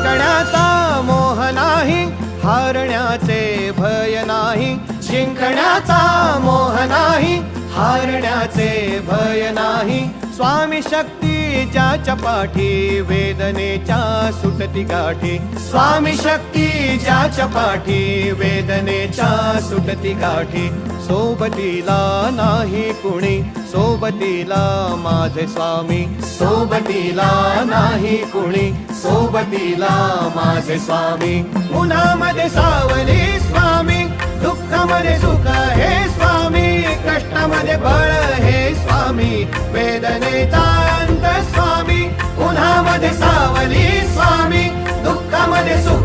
जिंकण्याचा मोह नाही, हारण्याचे भय नाही. जिंकण्याचा मोह नाही, हारण्याचे भय नाही. स्वामी शक्ती ज्याच्या पाठी, वेदनेच्या सुटती गाठी. स्वामी शक्ती ज्याच्या पाठी, वेदनेच्या सुटती गाठी. सोबतीला नाही कुणी, सोबतीला माझे स्वामी. सोबतीला नाही कुणी, सोबतीला माझे स्वामी. उन्हामध्ये सावली स्वामी, दुःखामध्ये सुख हे स्वामी. कष्टामध्ये बळ हे स्वामी, वेदनेचा अंत स्वामी. उन्हामध्ये सावली स्वामी, दुःखामध्ये सुख